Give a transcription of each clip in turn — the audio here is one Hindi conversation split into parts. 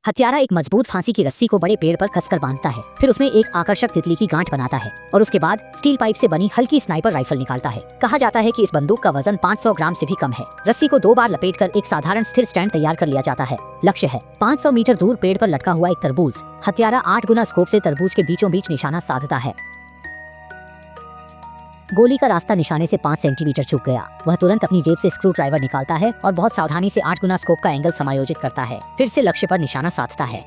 हत्यारा एक मजबूत फांसी की रस्सी को बड़े पेड़ पर कसकर बांधता है, फिर उसमें एक आकर्षक तितली की गांठ बनाता है और उसके बाद स्टील पाइप से बनी हल्की स्नाइपर राइफल निकालता है। कहा जाता है कि इस बंदूक का वजन 500 ग्राम से भी कम है। रस्सी को 2 बार लपेटकर एक साधारण स्थिर स्टैंड तैयार कर लिया जाता है। लक्ष्य है 500 मीटर दूर पेड़ पर लटका हुआ एक तरबूज। हत्यारा 8 गुना स्कोप से तरबूज के बीचों बीच निशाना साधता है। गोली का रास्ता निशाने से 5 सेंटीमीटर चूक गया। वह तुरंत अपनी जेब से स्क्रू ड्राइवर निकालता है और बहुत सावधानी से 8 गुना स्कोप का एंगल समायोजित करता है। फिर से लक्ष्य पर निशाना साधता है।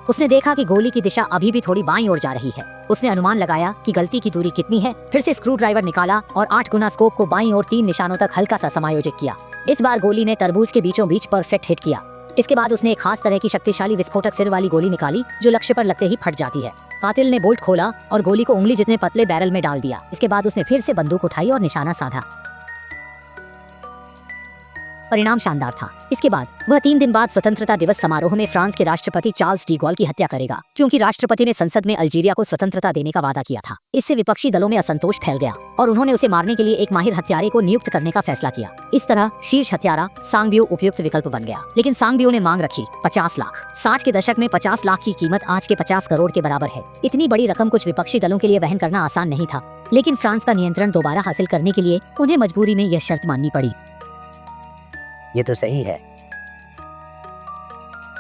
उसने देखा कि गोली की दिशा अभी भी थोड़ी बाईं ओर जा रही है। उसने अनुमान लगाया कि गलती की दूरी कितनी है, फिर से स्क्रू ड्राइवर निकाला और 8 गुना स्कोप को बाईं ओर 3 निशानों तक हल्का सा समायोजित किया। इस बार गोली ने तरबूज के बीचों बीच परफेक्ट हिट किया। इसके बाद उसने एक खास तरह की शक्तिशाली विस्फोटक सिर वाली गोली निकाली जो लक्ष्य पर लगते ही फट जाती है। कातिल ने बोल्ट खोला और गोली को उंगली जितने पतले बैरल में डाल दिया। इसके बाद उसने फिर से बंदूक उठाई और निशाना साधा। परिणाम शानदार था। इसके बाद वह 3 दिन बाद स्वतंत्रता दिवस समारोह में फ्रांस के राष्ट्रपति चार्ल्स डी गॉल की हत्या करेगा, क्योंकि राष्ट्रपति ने संसद में अल्जीरिया को स्वतंत्रता देने का वादा किया था। इससे विपक्षी दलों में असंतोष फैल गया और उन्होंने उसे मारने के लिए एक माहिर हत्यारे को नियुक्त करने का फैसला किया। इस तरह शीर्ष हत्यारा सांगबियो उपयुक्त विकल्प बन गया। लेकिन सांगबियो ने मांग रखी 50 लाख। 60 के दशक में 50 लाख की कीमत आज के 50 करोड़ के बराबर है। इतनी बड़ी रकम कुछ विपक्षी दलों के लिए वहन करना आसान नहीं था, लेकिन फ्रांस का नियंत्रण दोबारा हासिल करने के लिए उन्हें मजबूरी में यह शर्त माननी पड़ी। ये तो सही है।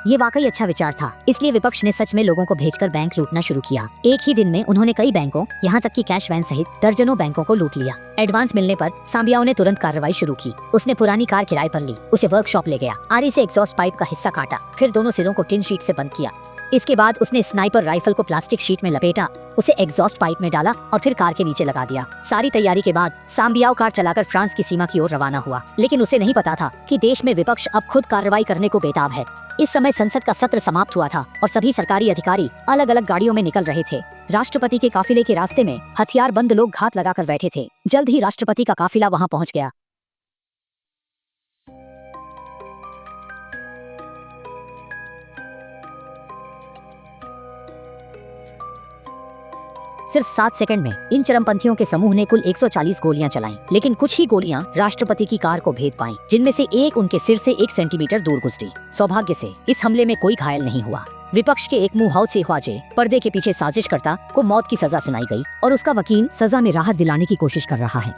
ये वाकई अच्छा विचार था, इसलिए विपक्ष ने सच में लोगों को भेजकर बैंक लूटना शुरू किया। एक ही दिन में उन्होंने कई बैंकों, यहाँ तक कि कैश वैन सहित दर्जनों बैंकों को लूट लिया। एडवांस मिलने पर सांबियाओ ने तुरंत कार्रवाई शुरू की। उसने पुरानी कार किराए पर ली, उसे वर्कशॉप ले गया, आरी से एग्जॉस्ट पाइप का हिस्सा काटा, फिर दोनों सिरों को टिन शीट से बंद किया। इसके बाद उसने स्नाइपर राइफल को प्लास्टिक शीट में लपेटा, उसे एग्जॉस्ट पाइप में डाला और फिर कार के नीचे लगा दिया। सारी तैयारी के बाद सांबियाओ कार चलाकर फ्रांस की सीमा की ओर रवाना हुआ, लेकिन उसे नहीं पता था कि देश में विपक्ष अब खुद कार्रवाई करने को बेताब है। इस समय संसद का सत्र समाप्त हुआ था और सभी सरकारी अधिकारी अलग अलग गाड़ियों में निकल रहे थे। राष्ट्रपति के काफिले के रास्ते में हथियारबंद लोग घात लगाकर बैठे थे। जल्द ही राष्ट्रपति का काफिला वहां पहुंच गया। सिर्फ 7 सेकंड में इन चरमपंथियों के समूह ने कुल 140 गोलियां चलाईं, लेकिन कुछ ही गोलियां राष्ट्रपति की कार को भेद पाईं, जिनमें से एक उनके सिर से 1 सेंटीमीटर दूर गुजरी। सौभाग्य से इस हमले में कोई घायल नहीं हुआ। विपक्ष के एक मुंह से ख्वाजे पर्दे के पीछे साजिशकर्ता को मौत की सजा सुनाई गई और उसका वकील सजा में राहत दिलाने की कोशिश कर रहा है।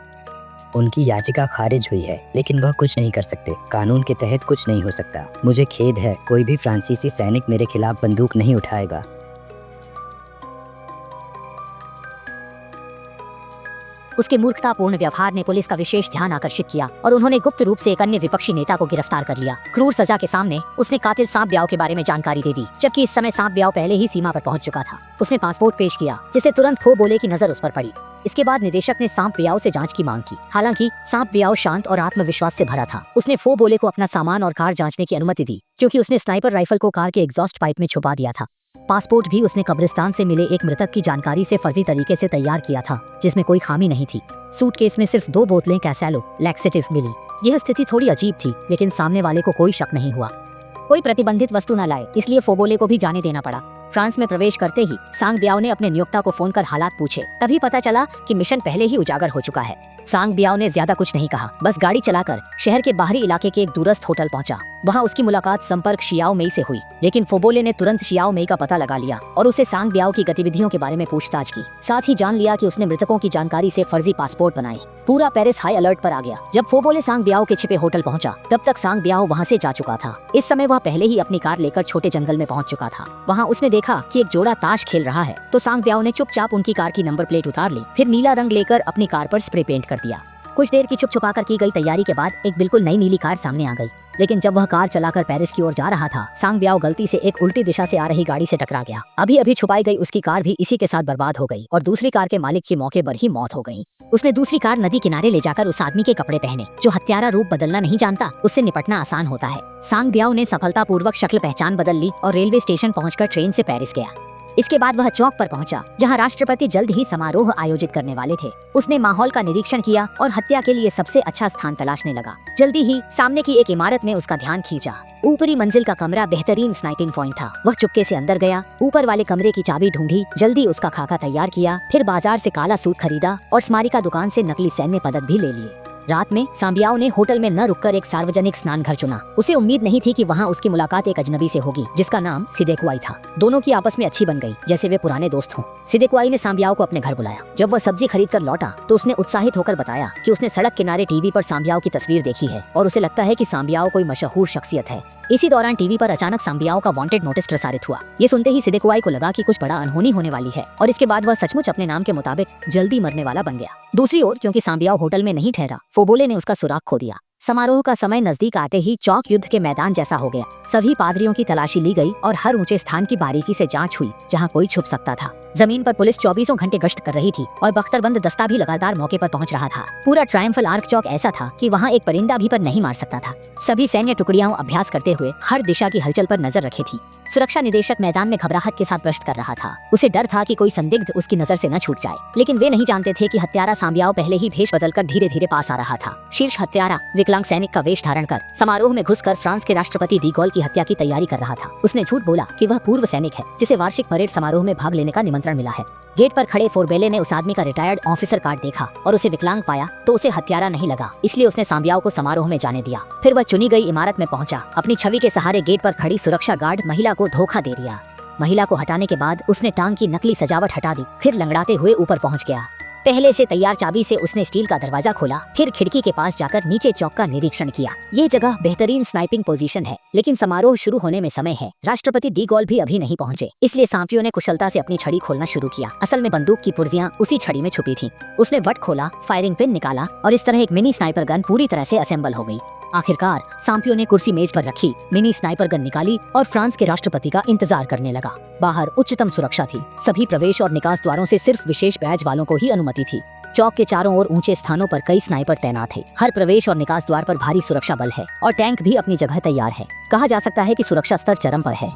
उनकी याचिका खारिज हुई है, लेकिन वह कुछ नहीं कर सकते। कानून के तहत कुछ नहीं हो सकता। मुझे खेद है, कोई भी फ्रांसीसी सैनिक मेरे खिलाफ बंदूक नहीं उठाएगा। उसके मूर्खतापूर्ण व्यवहार ने पुलिस का विशेष ध्यान आकर्षित किया और उन्होंने गुप्त रूप से एक अन्य विपक्षी नेता को गिरफ्तार कर लिया। क्रूर सजा के सामने उसने कातिल सांबियाओ के बारे में जानकारी दे दी, जबकि इस समय सांबियाओ पहले ही सीमा पर पहुंच चुका था। उसने पासपोर्ट पेश किया, जिसे तुरंत फोबोले की नजर उस पर पड़ी। इसके बाद निदेशक ने सांबियाओ से जांच की मांग की। हालांकि सांबियाओ शांत और आत्मविश्वास से भरा था। उसने फोबोले को अपना सामान और कार जांचने की अनुमति दी, क्योंकि उसने स्नाइपर राइफल को कार के एग्जॉस्ट पाइप में छुपा दिया था। पासपोर्ट भी उसने कब्रिस्तान से मिले एक मृतक की जानकारी से फर्जी तरीके से तैयार किया था, जिसमें कोई खामी नहीं थी। सूटकेस में सिर्फ 2 बोतलें कैसेलो लैक्सेटिव मिली। यह स्थिति थोड़ी अजीब थी, लेकिन सामने वाले को कोई शक नहीं हुआ। कोई प्रतिबंधित वस्तु न लाए, इसलिए फोबोले को भी जाने देना पड़ा। फ्रांस में प्रवेश करते ही सांगबियाओ ने अपने नियोक्ता को फोन कर हालात पूछे। तभी पता चला कि मिशन पहले ही उजागर हो चुका है। सांगबियाओ ने ज्यादा कुछ नहीं कहा, बस गाड़ी चलाकर शहर के बाहरी इलाके के एक दूरस्थ होटल पहुंचा। वहां उसकी मुलाकात संपर्क शियाओ मेई से हुई, लेकिन फोबोले ने तुरंत शियाओ मेई का पता लगा लिया और उसे सांगबियाओ की गतिविधियों के बारे में पूछताछ की। साथ ही जान लिया कि उसने मृतकों की जानकारी से फर्जी पासपोर्ट बनाए। पूरा पेरिस हाई अलर्ट पर आ गया। जब फोबोले सांगबियाओ के छिपे होटल पहुंचा, तब तक सांगबियाओ वहां से जा चुका था। इस समय वह पहले ही अपनी कार लेकर छोटे जंगल में पहुंच चुका था। वहां उसने देखा कि एक जोड़ा ताश खेल रहा है, तो सांगबियाओ ने चुपचाप उनकी कार की नंबर प्लेट उतार ली, फिर नीला रंग लेकर अपनी कार पर स्प्रे पेंट कर दिया। कुछ देर की छुपा-छुपाकर की गई तैयारी के बाद एक बिल्कुल नई नीली कार सामने आ गई। लेकिन जब वह कार चलाकर पेरिस की ओर जा रहा था, सांगबियाओ गलती से एक उल्टी दिशा से आ रही गाड़ी से टकरा गया। अभी छुपाई गई उसकी कार भी इसी के साथ बर्बाद हो गई और दूसरी कार के मालिक की मौके पर ही मौत हो गई। उसने दूसरी कार नदी किनारे ले जाकर उस आदमी के कपड़े पहने जो हत्यारा रूप बदलना नहीं जानता। उससे निपटना आसान होता है। सांगबियाओ ने सफलतापूर्वक शक्ल पहचान बदल ली और रेलवे स्टेशन पहुंचकर ट्रेन से पेरिस गया। इसके बाद वह चौक पर पहुंचा, जहां राष्ट्रपति जल्द ही समारोह आयोजित करने वाले थे। उसने माहौल का निरीक्षण किया और हत्या के लिए सबसे अच्छा स्थान तलाशने लगा। जल्दी ही सामने की एक इमारत ने उसका ध्यान खींचा। ऊपरी मंजिल का कमरा बेहतरीन स्नाइपिंग पॉइंट था। वह चुपके से अंदर गया, ऊपर वाले कमरे की चाबी ढूंढी, जल्दी उसका खाका तैयार किया, फिर बाजार से काला सूट खरीदा और स्मारिका दुकान से नकली सैन्य पदक भी ले लिए। रात में सांबियाओ ने होटल में न रुककर एक सार्वजनिक स्नान घर चुना। उसे उम्मीद नहीं थी कि वहाँ उसकी मुलाकात एक अजनबी से होगी जिसका नाम सिदेकुआई था। दोनों की आपस में अच्छी बन गई, जैसे वे पुराने दोस्त हों। सिदेकुआई ने सांबियाओ को अपने घर बुलाया। जब वह सब्जी खरीद कर लौटा तो उसने उत्साहित होकर बताया कि उसने सड़क किनारे टीवी पर सांबियाओ की तस्वीर देखी है और उसे लगता है कि सांबियाओ कोई मशहूर शख्सियत है। इसी दौरान टीवी पर अचानक सांबियाओ का वांटेड नोटिस प्रसारित हुआ। ये सुनते ही सिदेकुआई को लगा कि कुछ बड़ा अनहोनी होने वाली है और इसके बाद वह सचमुच अपने नाम के मुताबिक जल्दी मरने वाला बन गया। दूसरी ओर क्योंकि सांबियाओ होटल में नहीं ठहरा, फोबोले ने उसका सुराग खो दिया। समारोह का समय नजदीक आते ही चौक युद्ध के मैदान जैसा हो गया। सभी पादरियों की तलाशी ली गई और हर ऊंचे स्थान की बारीकी से जांच हुई जहां कोई छुप सकता था। जमीन पर पुलिस 24 घंटे गश्त कर रही थी और बख्तरबंद दस्ता भी लगातार मौके पर पहुंच रहा था। पूरा ट्रायम्फल आर्क चौक ऐसा था कि वहां एक परिंदा भी पर नहीं मार सकता था। सभी सैन्य टुकड़ियां अभ्यास करते हुए हर दिशा की हलचल पर नजर रखे थी। सुरक्षा निदेशक मैदान में घबराहट के साथ गश्त कर रहा था। उसे डर था कि कोई संदिग्ध उसकी नजर से न छूट जाए, लेकिन वे नहीं जानते थे कि हत्यारा सांबियाओ पहले ही भेष बदलकर धीरे धीरे पास आ रहा था। शीर्ष हत्यारा विकलांग सैनिक का वेश धारण कर समारोह में घुसकर फ्रांस के राष्ट्रपति डी गॉल की हत्या की तैयारी कर रहा था। उसने झूठ बोला कि वह पूर्व सैनिक है जिसे वार्षिक परेड समारोह में भाग लेने का निमंत्रण मिला है। गेट पर खड़े फोरबेले ने उस आदमी का रिटायर्ड ऑफिसर कार्ड देखा और उसे विकलांग पाया तो उसे हत्यारा नहीं लगा, इसलिए उसने सांबियाओ को समारोह में जाने दिया। फिर वह चुनी गई इमारत में पहुंचा। अपनी छवि के सहारे गेट पर खड़ी सुरक्षा गार्ड महिला को धोखा दे दिया। महिला को हटाने के बाद उसने टांग की नकली सजावट हटा दी, फिर लंगड़ाते हुए ऊपर पहुंच गया। पहले से तैयार चाबी से उसने स्टील का दरवाजा खोला, फिर खिड़की के पास जाकर नीचे चौक का निरीक्षण किया। ये जगह बेहतरीन स्नाइपिंग पोजीशन है, लेकिन समारोह शुरू होने में समय है। राष्ट्रपति डी गॉल भी अभी नहीं पहुंचे, इसलिए सांपियों ने कुशलता से अपनी छड़ी खोलना शुरू किया। असल में बंदूक की पुर्जियां उसी छड़ी में छुपी थी। उसने वट खोला, फायरिंग पिन निकाला और इस तरह एक मिनी स्नाइपर गन पूरी तरह से असेंबल हो गई। आखिरकार सांपियों ने कुर्सी मेज पर रखी, मिनी स्नाइपर गन निकाली और फ्रांस के राष्ट्रपति का इंतजार करने लगा। बाहर उच्चतम सुरक्षा थी। सभी प्रवेश और निकास द्वारों से सिर्फ विशेष बैज वालों को ही अनुमति थी। चौक के चारों ओर ऊंचे स्थानों पर कई स्नाइपर तैनात थे। हर प्रवेश और निकास द्वार पर भारी सुरक्षा बल है और टैंक भी अपनी जगह तैयार है। कहा जा सकता है कि सुरक्षा स्तर चरम पर है।